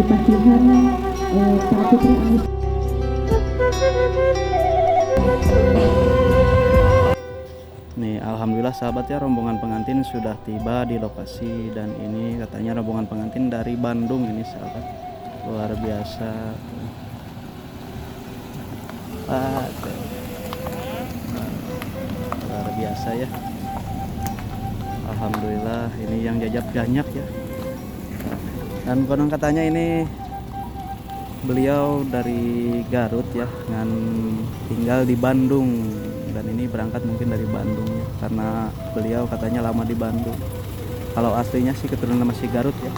pernikahan Pak Putri Anies. Nih, alhamdulillah sahabat ya, rombongan pengantin sudah tiba di lokasi, dan ini katanya rombongan pengantin dari Bandung ini sahabat. Luar biasa. Luar biasa ya. Alhamdulillah, ini yang jajab banyak ya. Dan konon katanya ini beliau dari Garut ya, dan tinggal di Bandung, dan ini berangkat mungkin dari Bandung ya, karena beliau katanya lama di Bandung. Kalau aslinya sih keturunan masih Garut ya.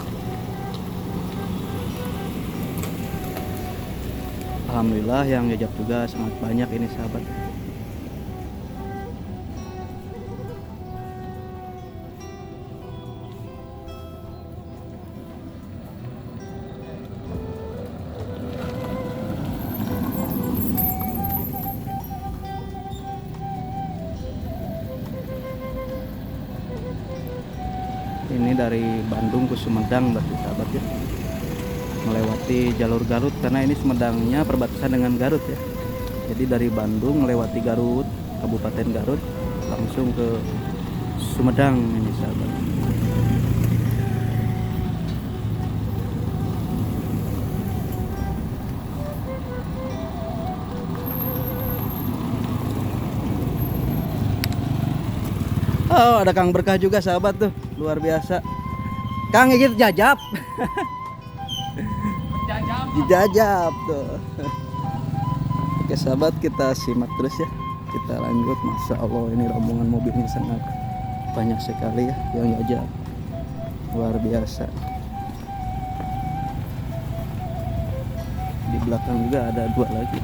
Alhamdulillah yang jajab juga sangat banyak ini sahabat. Ini dari Bandung ke Sumedang berarti sahabat ya, melewati jalur Garut karena ini Sumedangnya perbatasan dengan Garut ya. Jadi dari Bandung melewati Garut, Kabupaten Garut, langsung ke Sumedang ini sahabat. Oh, ada Kang Berkah juga sahabat tuh, luar biasa. Kang gitu jajab. Dijajab tuh. Oke sahabat, kita simak terus ya. Kita lanjut. Masya Allah, ini rombongan mobilnya sangat banyak sekali ya yang jajab. Luar biasa. Di belakang juga ada dua lagi.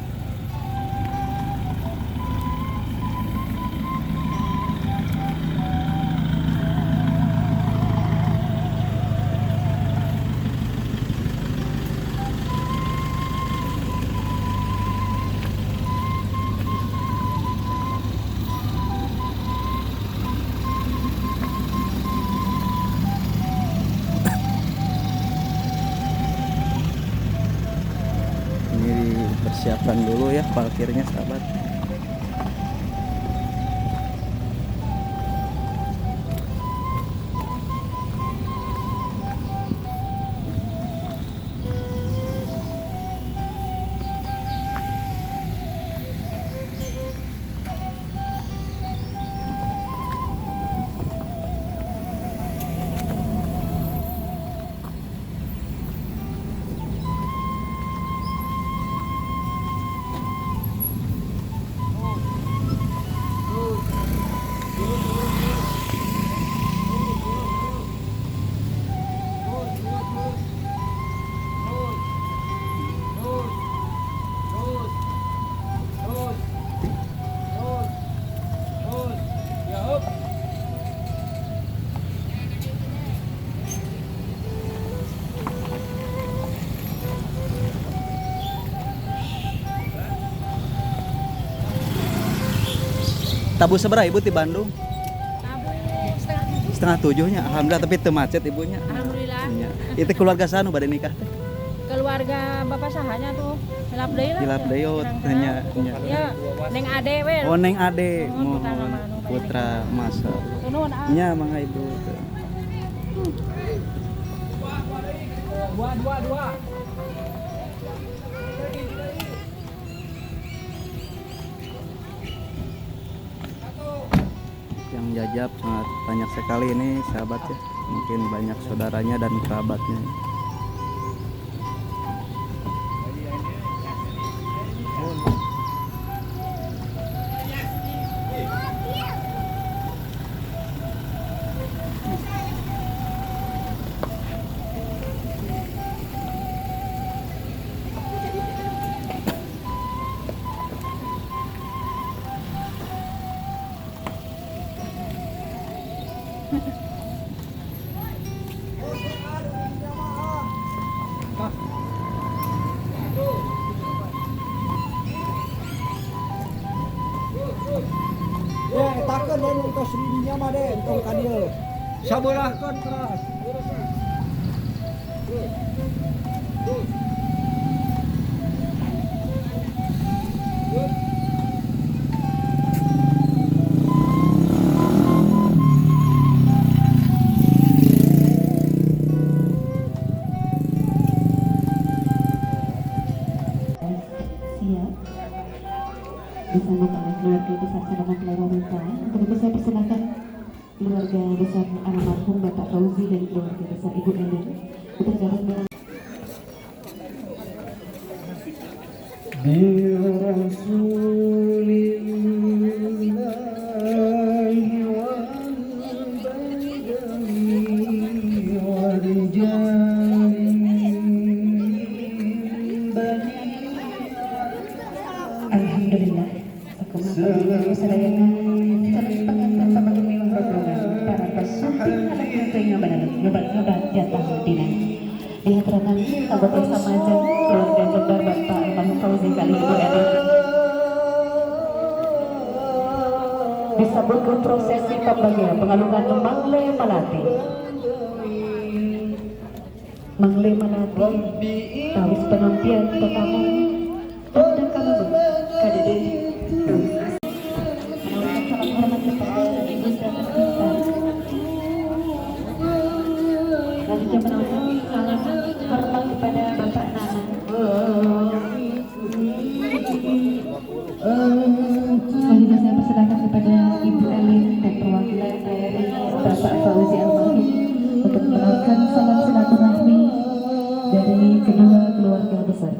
Persiapkan dulu ya parkirnya sahabat. Tabu seberapa ibu di Bandung? Tabu Setengah tujuhnya, alhamdulillah, tapi teu macet ibunya. Alhamdulillah. Ya. Itu keluarga sanu pada nikah teh. Keluarga bapak sahanya tuh hilap deui lah. Hilap deui tanya. Ya, Neng Ade we. Oh, Neng Ade, Mohon mohon putra masa. Nuhun ah. Nya mangga ibu. Dua. Yang jajab sangat banyak sekali ini sahabat ya. Mungkin banyak saudaranya dan kerabatnya. Takkan dan untuk sendirinya mah deh, untuk kadir. Sabarahkan keras. Siap bersama para keluarga besar Kecamatan Lewawinta. Untuk itu saya persilakan keluarga besar almarhum Bapak Fauzi dan keluarga besar Ibu Elin untuk dapat melakukan Alhamdulillah, aku mengucapkan selayangan terus pengantar sama gemilang rombongan para pesuhun anak muda yang nyobat jatah dinan. Dihadratkan anggota samajan keluarga Jember Bapak almarhum Fauzi kali Ibu Elin. Disambutkan prosesi pembagian pengalungan Mangle Melati. Mangle Melati, tawis penampian tetamu dan kamu kadede. Menawarkan salam hormat kepada Ibu Sri dan juga menawarkan salam hormat kepada Bapak Nana. Selanjutnya saya persilakan kepada Ibu Elin dan perwakilan dari Bapak Fauzi almarhum untuk menawarkan salam silaturahmi dari kedua keluarga besar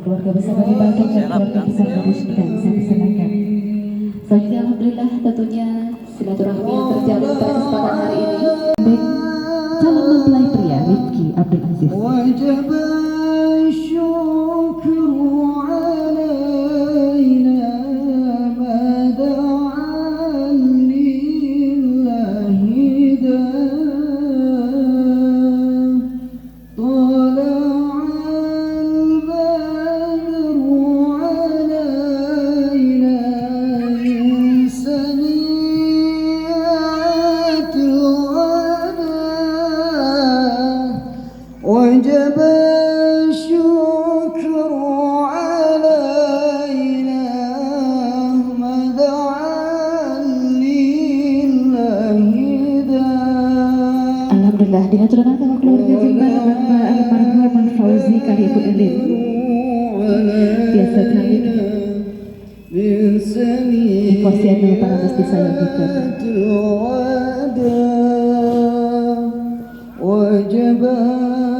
dari Bandung dan keluarga besar dari Sumedang. Saya persilakan. Selanjutnya alhamdulillah tentunya silaturahmi yang terjalin pada kesempatan hari ini. Baik, calon mempelai pria Rifki Abdul Aziz. وجب الشكر علينا ما دعا لله طلع البدر علينا من سنيات الغنى وجب الشكر علينا ما دعا لله Alhamdulillah dihaturkan sama keluarga Jember Bapak almarhum Fauzi kali Ibu Elin. Biasa kali Ikhwasianul para mesti saya bukan. وجب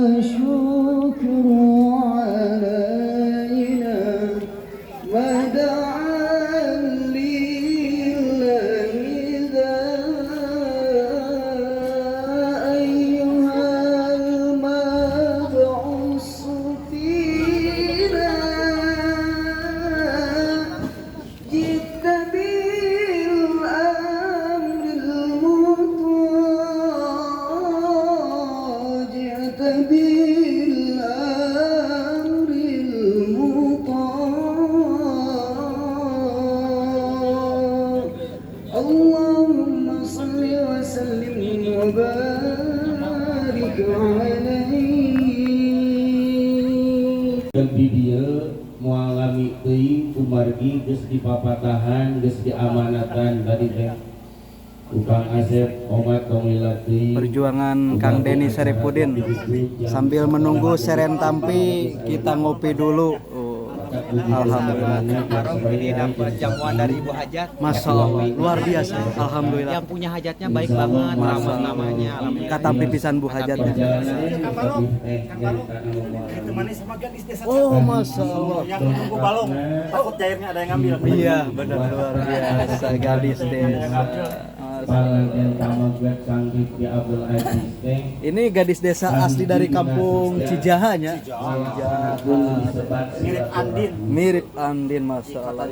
الشكر علينا ما دعا لله أيها المبعوث فينا جئت بالأمر المطاع جئت بالأمر المطاع اللهم صل وسلم وبارك عليه di dia mengalami teuing umargi geus dipapatahan geus diamanatan dari teh Ukang Asep Omat Tongila teuing Perjuangan Kang Denny Saripudin. Sambil menunggu Seren Tampi, kita ngopi dulu. Alhamdulillah. Ini dapat jamuan dari Ibu Hajat. Masya Allah, luar biasa. Alhamdulillah. Yang punya hajatnya baik banget, ramah namanya. Katampi pisan Bu hajatnya. Oh, Masya Allah. Yang nunggu balong, takut cairnya ada yang ngambil. Iya, benar luar biasa. Gadis desa. Ini gadis desa asli dari kampung Cijahanya. Mirip Andin. Mirip Andin, Masya Allah.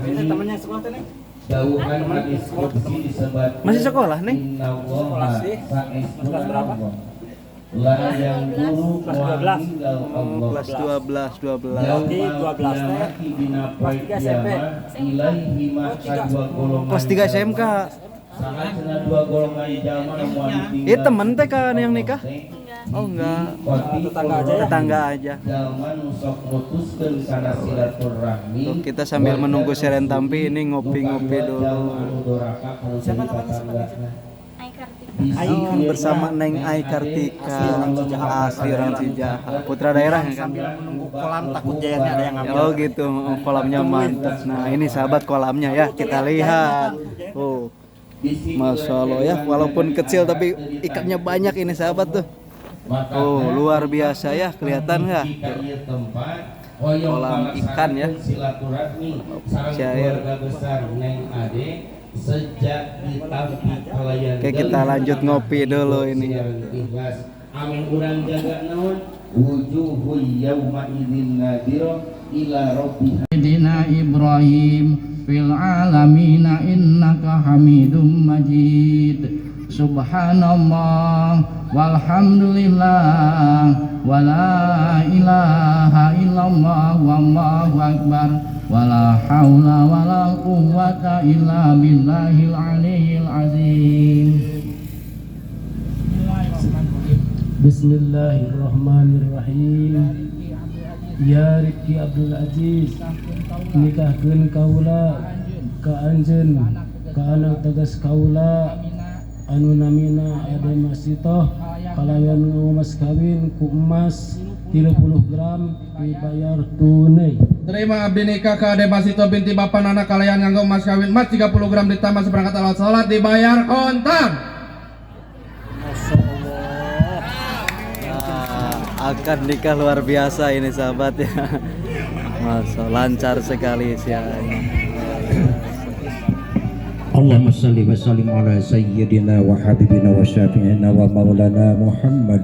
Ini temannya sekolah teh nih. Jauhan diskusi disebat Masih sekolah nih? Sekolah sih. Kelas berapa? Lah yang guru Kelas 12. Kelas 12. Di 12 teh. Kelas 3 SMP. Kelas 3 SMK. Sangat dua golongan jamaah Iya temen teh kan yang nikah? Oh enggak, Tetangga aja ya? tetangga aja. Zaman sok mutuskeun kana silaturahmi. Tuh, kita sambil menunggu Seren Tampi ini ngopi-ngopi dulu. Siapa namanya? Oh, bersama Neng Ai Kartika, asli orang Cijaha, putra daerah ya kan? Sambil menunggu kolam takut jayanya ada yang ngambil. Oh gitu, kolamnya mantap. Nah ini sahabat kolamnya ya, kita lihat. Oh, Masya Allah ya, walaupun kecil tapi ikannya banyak ini sahabat tuh. Oh luar biasa ya, kelihatan nggak? Kolam ikan ya. Cair. Besar Neng Ade sejak di Tampi pelayan. Oke, kita lanjut ngopi dulu ini. Amin urang jaga naon wujuhu yauma idzin nadira ila rabbiha. Sayyidina Ibrahim fil alamin innaka Hamidum Majid. Subhanallah walhamdulillah wala ilaha illallah wallahu akbar wala haula wala quwwata illa billahil aliyyil azim. Bismillahirrahmanirrahim. Ya Rifki Abdul Aziz nikahkeun kaula ka anjeun ka anak tegas kaula anu namina Ade Masitoh kalayan mas kawin ku emas 30 gram dibayar tunai. Terima abdi nikah ke Ade Masito binti Bapak Nana kalian nganggo emas kawin emas 30 gram ditambah seperangkat alat sholat dibayar kontan. Akad nikah luar biasa ini sahabat ya. Masya lancar sekali siang. Allahumma salli wa sallim ala sayyidina wa habibina wa syafi'ina wa maulana Muhammad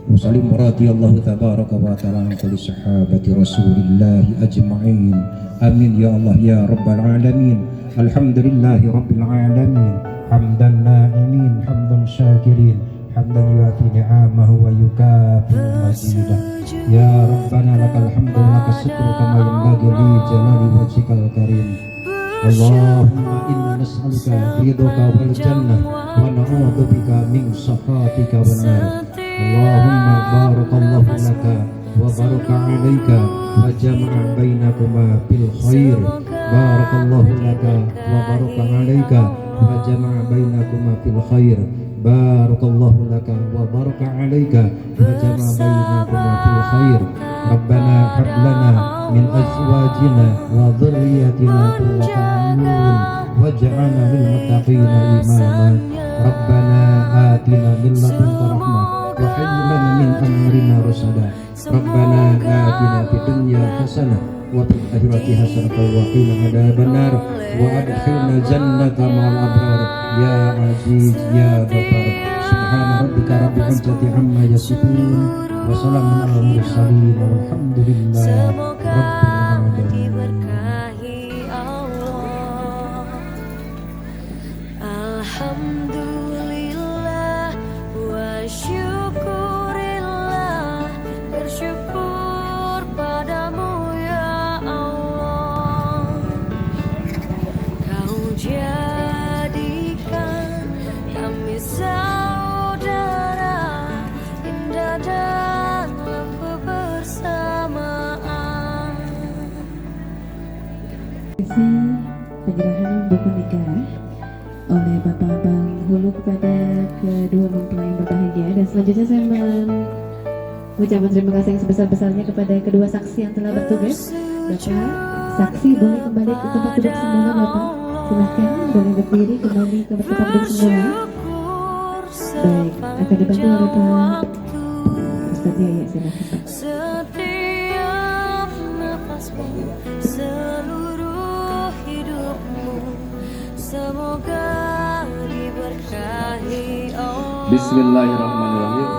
wa sallim radiyallahu tabaraka wa ta'ala an kulli sahabati rasulillahi ajma'in. Amin ya Allah ya rabbal alamin. Alhamdulillahi rabbil alamin. Hamdan na'imin hamdan syakirin hamdan yuafi ni'amahu wa yukafi mazidah. Ya Rabbana lakal hamdu laka syukru kama yanbaghi li jalali wajhikal karim. Allahumma inna nas'aluka ridhaka wal jannah wa na'udzu bika min sakhatika wan nar. Allahumma barakallahu laka wa baraka 'alaika wa jama'a bainakuma bil khair. Barakallahu laka wa baraka 'alaika wa jama'a bainakuma bil khair. Barakallahu laka wa baraka 'alaika wa jama'a bainakuma bil khair. Rabbana hab lana min azwajina wa dhurriyyatina qurrata a'yun waj'alna lil muttaqina imama. Rabbana atina min ladunka rahmah wa hab lana min amrina rasada. Rabbana atina fid dunya hasanah wa fil akhirati hasanah wa qina adzabannar wa adkhilna jannata ma'al abrar ya aziz ya ghaffar. Subhana rabbika rabbil izzati amma yasifun wa salamun alal mursalin walhamdulillahi rabbil alamin. Alhamdulillah wa syukurillah, bersyukur padamu ya Allah. Kau jadikan kami saudara indah dalam kebersamaan. Sesi penyerahan buku nikah oleh Bapak Bang Hulu kepada kedua mempelai yang berbahagia, dan selanjutnya saya mengucapkan terima kasih yang sebesar-besarnya kepada kedua saksi yang telah bertugas. Bapak saksi boleh kembali ke tempat duduk semula. Bapak silahkan boleh berdiri kembali ke tempat duduk semula. Baik, akan dibantu oleh Pak Ustadz Yaya, silahkan. Setiap nafasmu, seluruh hidupmu, semoga diberkahi Allah. Bismillahirrahmanirrahim.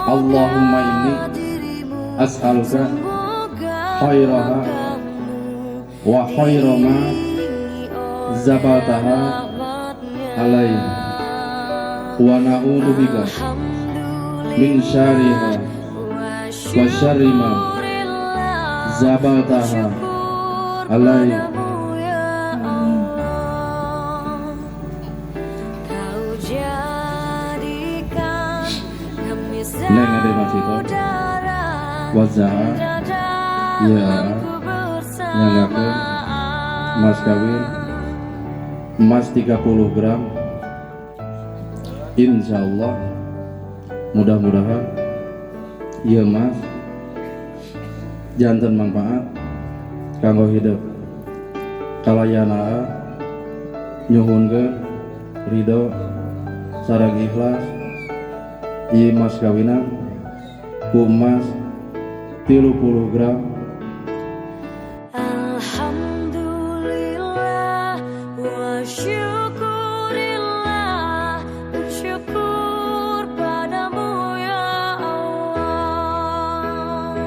Allahumma inni as'aluka khairaha wa khairama zabataha alaihi wa na'udzubika min syarriha wa syarri ma zabataha alaihi. Kau jadikan basito wazaa ya nyanggakeun mas kawin emas 30 gram. Insyaallah mudah-mudahan ieu mas janten manfaat kanggo hidup kalayana nyuhunkeun ridho sareng ikhlas ieu mas kawinan ku emas 30 gram. Alhamdulillah wa syukurillah, bersyukur padamu ya Allah.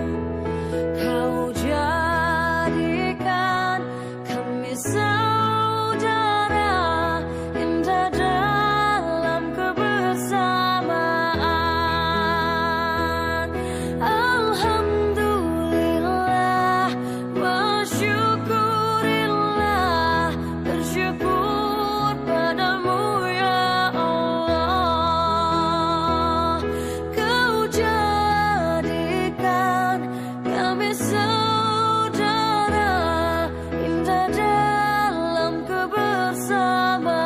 Kau jadikan kami saudara indah dalam kebersamaan. Alhamdulillah wa syukurillah, bersyukur padamu ya Allah. Kau jadikan kami saudara indah dalam kebersamaan.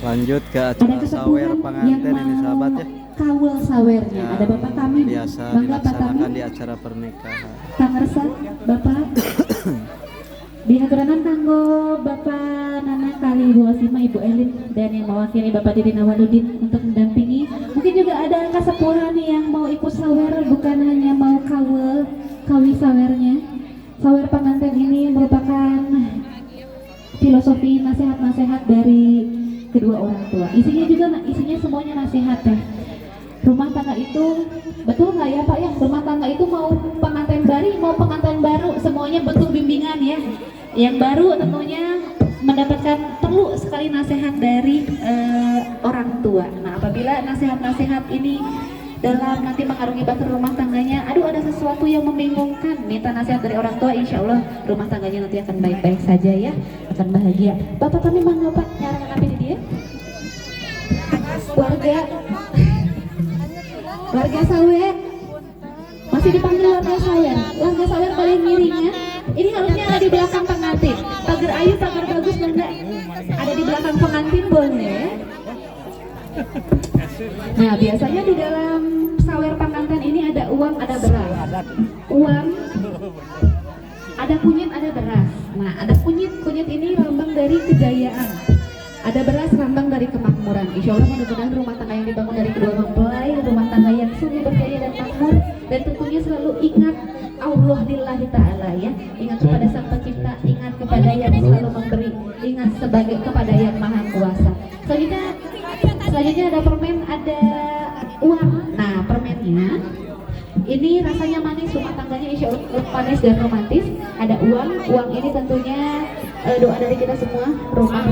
Lanjut ke acara sawer pengantin ini sahabat ya. Kawul sawernya ada Bapak kami. Biasa Bangga Pak dilaksanakan kami. di acara pernikahan. Pangersa Bapak. Dihaturanan kanggo Bapak Nana kali Ibu Asima, Ibu Elin dan yang mewakili Bapak Didin Awaludin untuk mendampingi. Mungkin juga ada kasepuhan yang mau ikut sawer, bukan hanya mau kawi sawernya. Sawer pengantin ini merupakan filosofi nasihat-nasihat dari kedua orang tua. Isinya semuanya nasihat ya. Rumah tangga itu betul nggak ya Pak ya? Rumah tangga itu mau pengantin baru semuanya betul bimbingan ya. Yang baru tentunya mendapatkan perlu sekali nasihat dari orang tua. Nah apabila nasihat-nasihat ini dalam nanti mengarungi bahtera rumah tangganya, aduh ada sesuatu yang membingungkan, minta nasihat dari orang tua, insya Allah rumah tangganya nanti akan baik-baik saja ya, akan bahagia. Bapak kami bangga Pak, nyarakan apa ini dia? Warga sawer, masih dipanggil warga sawer. Warga sawer paling miringnya, ini harusnya ada di belakang pengantin. Pagar ayu, pagar bagus bangga, ada di belakang pengantin boleh. Nah biasanya di dalam sawer pengantin ini ada uang, ada beras. Uang, ada kunyit, ada beras. Nah ada kunyit ini lambang dari kejayaan. Ada beras lambang dari kemakmuran. Insya Allah mudah-mudahan rumah tangga yang dibangun dari kedua mempelai, rumah tangga yang sungguh berjaya dan makmur, dan tentunya selalu ingat Allah lillahi ta'ala ya. Ingat kepada Sang Pencipta, ingat kepada yang selalu memberi, ingat sebagai kepada yang maha kuasa. Selanjutnya ada permen, ada uang. Nah permennya ini rasanya manis, rumah tangganya insya Allah manis dan romantis. Ada uang ini tentunya doa dari kita semua, rumah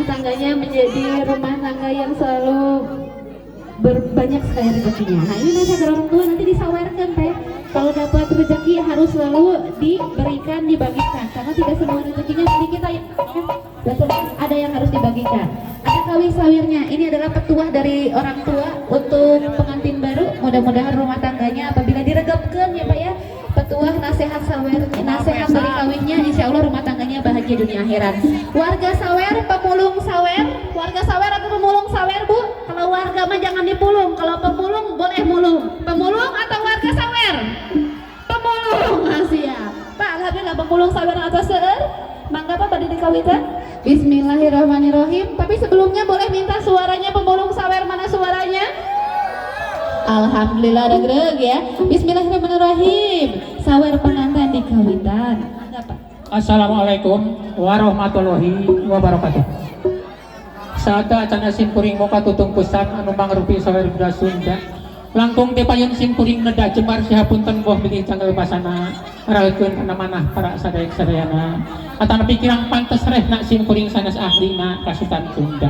tangganya menjadi rumah tangga yang selalu berbanyak sekali rezekinya. Nah ini nasihat dari orang tua, nanti disawerkan teh. Kalau dapat rezeki harus selalu diberikan, dibagikan, karena tidak semua rezekinya dari kita ya. Betul, ada yang harus dibagikan. Ada kawin sawirnya, ini adalah petuah dari orang tua untuk pengantin baru. Mudah-mudahan rumah tangganya apabila diregapkan ya Pak ya, petuah nasihat sawer, nasihat dari kawinnya, insya Allah rumah tangganya bahagia dunia akhirat. Warga sawer, pemulung sawer, warga sawer atau pemulung sawer Bu? Kalau warga mah jangan dipulung, kalau pemulung boleh mulung. Pemulung atau warga sawer? Pemulung, siap. Pak, alhamdulillah pemulung sawer atau seueur. Mangga Pak pada dikawinkan. Bismillahirrahmanirrahim. Tapi sebelumnya boleh minta suaranya pemulung sawer, mana suaranya? Alhamdulillah ada greg ya. Bismillahirrahmanirrahim. Sawer pengantin dikawitan. Assalamualaikum warahmatullahi wabarakatuh. Sada acan simpuring moka tutung pusat anu mangrupi sawer Buddha Sunda. Langkung te payun simpuring neda jembar sihapunten boh bilih canggal pasana raekeun kana manah para sadayana. Atana pikiran pantes reh nak simpuring sanes ahlina kasutan Sunda.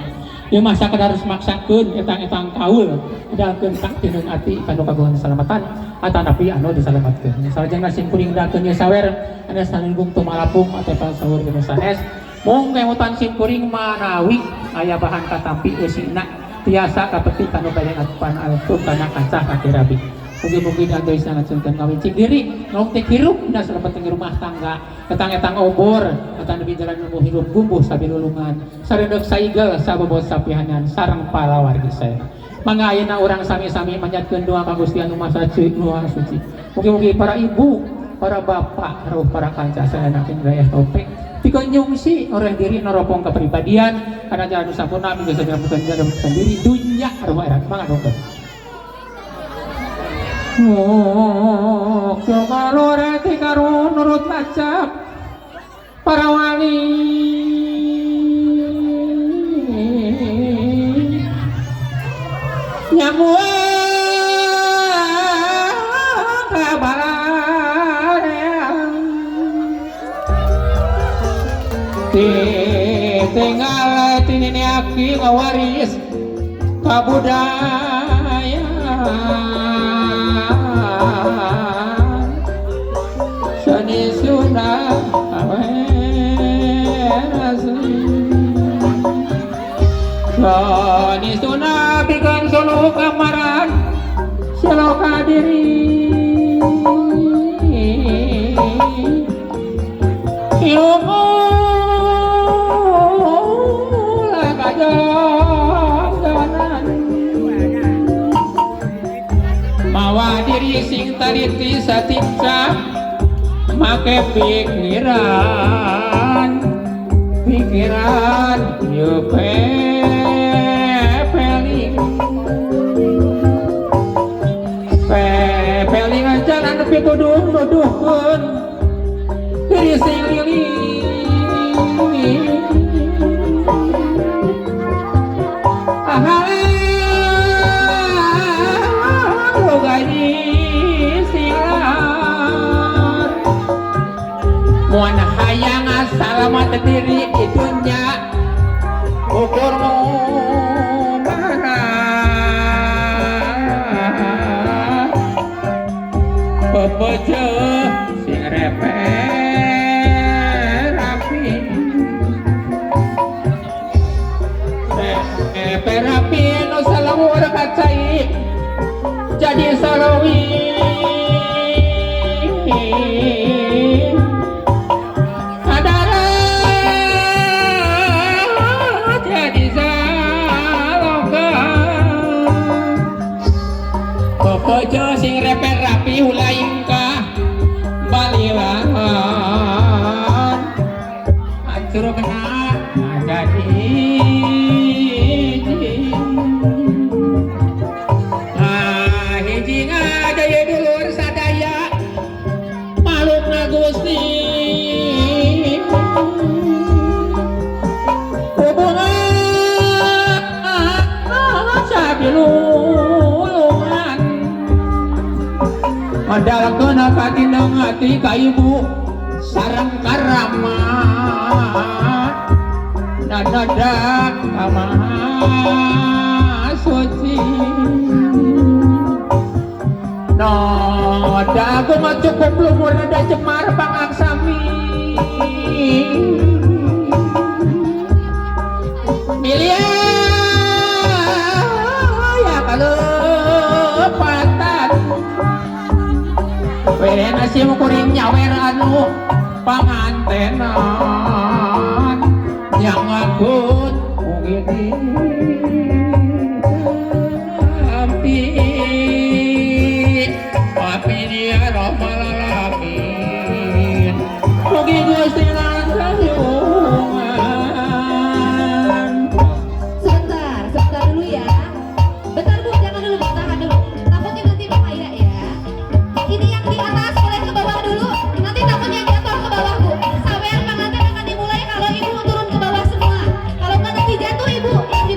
Ieu mah sakedar maksakeun etang-etang kaul dalkeun tak tinun ati kanu kagungan salamatan atanapi anu disalamatkeun. Salajengna simkuring dakeun ieu sawer anu sanunggung tumalapung atau sawer geus sanes Mung kemutan simkuring manawi aya bahan katampi usina tiasa kapeti kanu bayan atupan altum kana kancah kakirabi. Mugi-mugi atuh sangat sunten kawin cing diri ngomong teh hirup da salepat teh rumah tangga ketang-etang obor kata nepi jalan nu hirup gumbuh sabilulungan sareudeuh saigel sabobot sapihanan sareng palawargi saya. Mangga ayeuna urang sami-sami manjatkeun doa ka Gusti Anu Maha Suci. Mugi-mugi para ibu, para bapak, hareup para kanca saenakeun daya topik dikonjungsi oleh diri neropong kepribadian karena jalan sampurna minggu sedang sendiri dunya arwah erat mangga dokter. Oh, kemaloreti karun nurut macap para wali nyamuang kabaran tinggal tinini aki ngawaris kabudayaan seni Sunda asli seni Sunda bikin solo kamaran seloka diri ilmu lakajanan mawa diri sing taliti satimca make pikiran yuk pepeling jalan nepi tuduh-tuduhkeun diri sing lili muan hayang salamat diri itunya ukur mana pepeje sing repe rapi no salawur kacai jadi salawi Ojo sing repet rapi ulaing ka balilan hancur kena jadi hiji ngajaya dulur sadaya makhluk na Gusti hubungan sabilulungan Madalang kena katinang hati ka ibu sareng karamat nada ka Maha Suci nada aku mah cukup lumur nada cemar pangaksami milia ya kalepatan weh nasi kuring nyawer anu pangantenan yang ngakut mungkin ampi tapi dia romal alamin mungkin Gusti langgayungan sebentar dulu ya bentar Bu, jangan dulu, tahan dulu takutnya nanti Bapak ya ini yang di atas boleh ke bawah dulu nanti takutnya jatuh ke bawah Bu sawean pengantin akan dimulai kalau Ibu turun ke bawah semua kalau nggak nanti jatuh Ibu yang di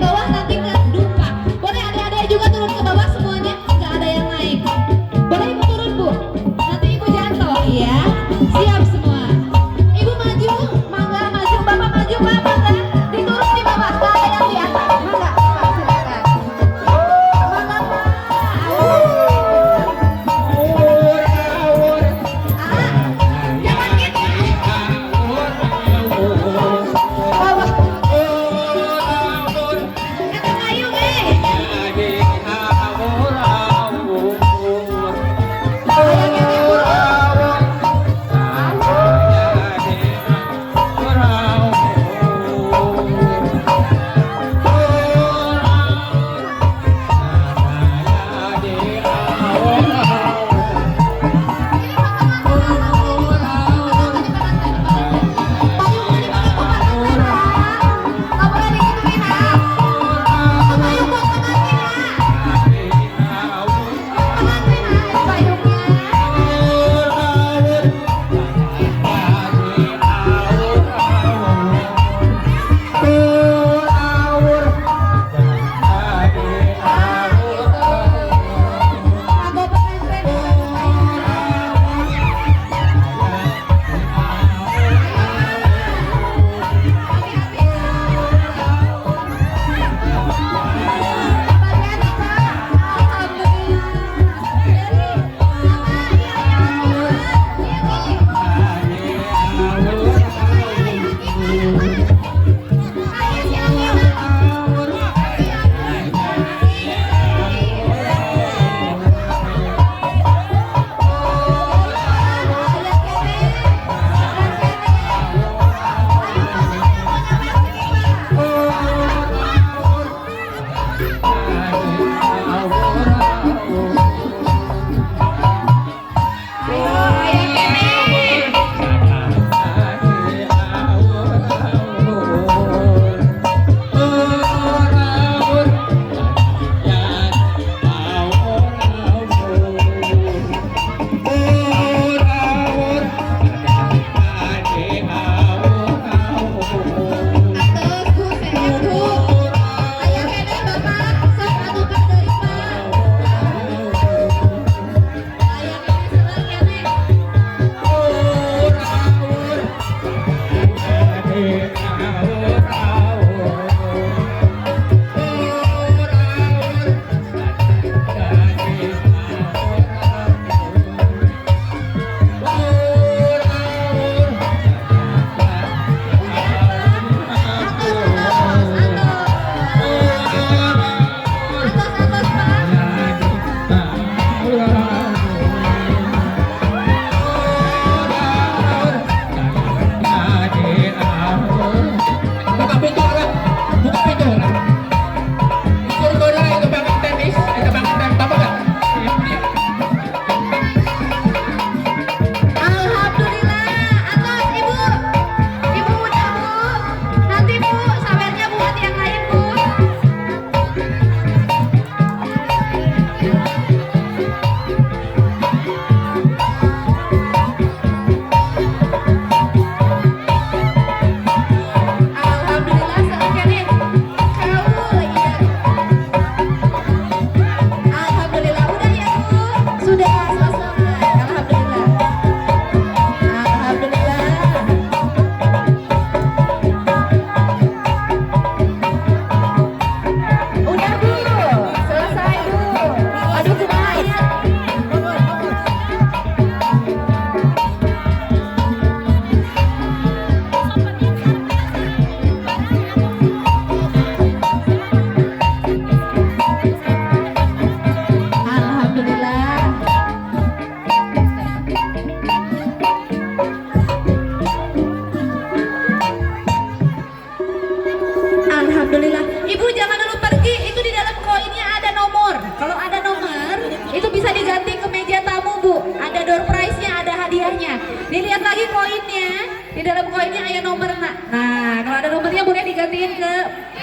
Alhamdulillah. Ibu jangan dulu pergi, itu di dalam koinnya ada nomor. Kalau ada nomor, itu bisa diganti ke meja tamu, Bu. Ada door prize-nya, ada hadiahnya. Dilihat lagi koinnya, di dalam koinnya ada nomor. Nah, kalau ada nomornya boleh digantiin ke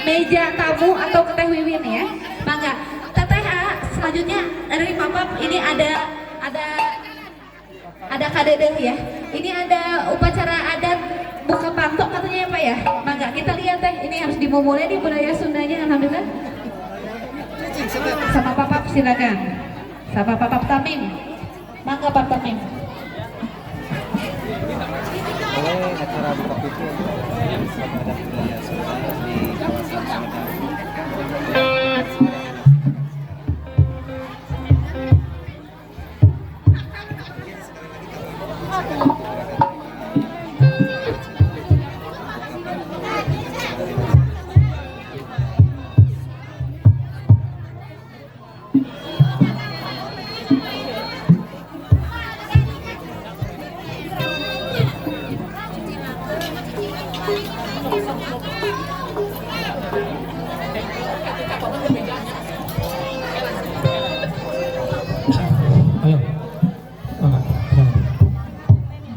meja tamu atau ke Teh Wiwin ya. Mangga. Teteh, selanjutnya dari Papa ini ada kadedeh ya. Ini ada upacara adat buka pantok katanya ya Pak ya. Mangga kita lihat Teh, ini harus dimulai nih budaya Sundanya. Alhamdulillah. Sama Papa silakan. Sama Papa Tamim. Mangga Pak Tamim. Boleh acara buka pintu sama adat budaya Sunda di kawasan Sumedang.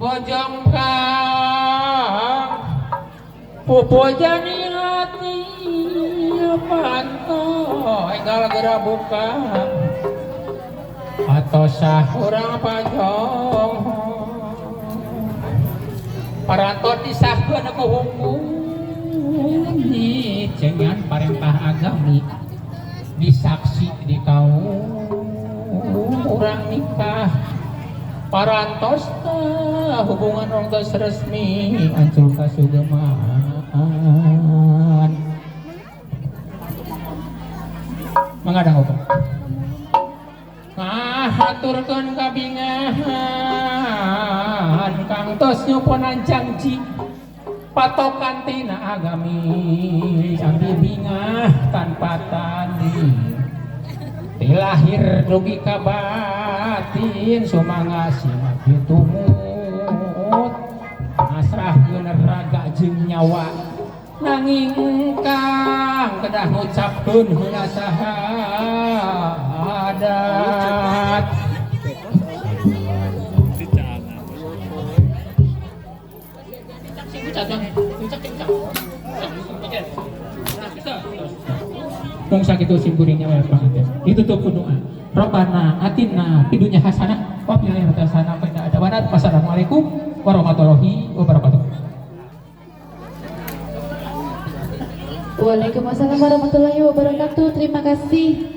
Bojong kang pupojani hati panto enggal gera buka atau sahurang pajong parantor disahkeun ku hukum cengan parentah agami disaksi di kaum urang nikah parantos hubungan rongtos resmi ancur kasugemaan mengadang apa ngahaturkeun kabingahan kang tos nyuponan janji patokan tina agami abdi bingah tanpa tanding lahir dugi ka batin sumangga simak ditumut asrahkeun raga jeung nyawa nanging kang kedah ngucapkeun heula sahadat Kung sakitu simkuringnya wae panganten. Ditutup ku doa. Rabbana atina fidunya hasanah wa fil akhirati hasanah wa qina adzabannar. Wassalamualaikum warahmatullahi wabarakatuh. Waalaikumsalam warahmatullahi wabarakatuh. Terima kasih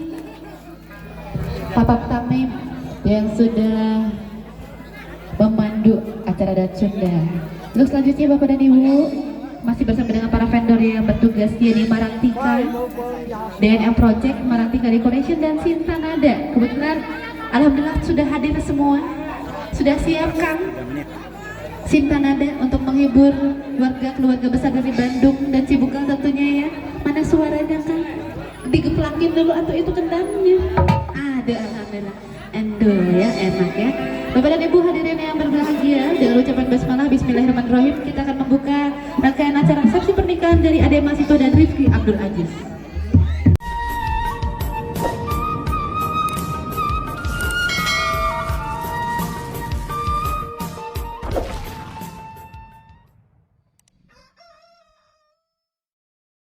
Papa Tamim yang sudah memandu acara adat Sunda. Untuk selanjutnya Bapak dan Ibu masih bersama dengan para vendor yang bertugas di Marangtika, DNM Project, Marangtika Decoration dan Sinta Nada. Kebetulan alhamdulillah sudah hadir semua. Sudah siap Kang Sinta Nada untuk menghibur keluarga besar dari Bandung dan Cibukang tentunya ya. Mana suaranya Kang? Digeplakin dulu atau itu kendangnya? Ada alhamdulillah. Endo ya, enak ya. Bapak dan Ibu hadirin yang berbahagia, dengan ucapan basmalah bismillahirrahmanirrahim kita akan membuka rangkaian acara resepsi pernikahan dari Ade Masito dan Rifki Abdul Aziz.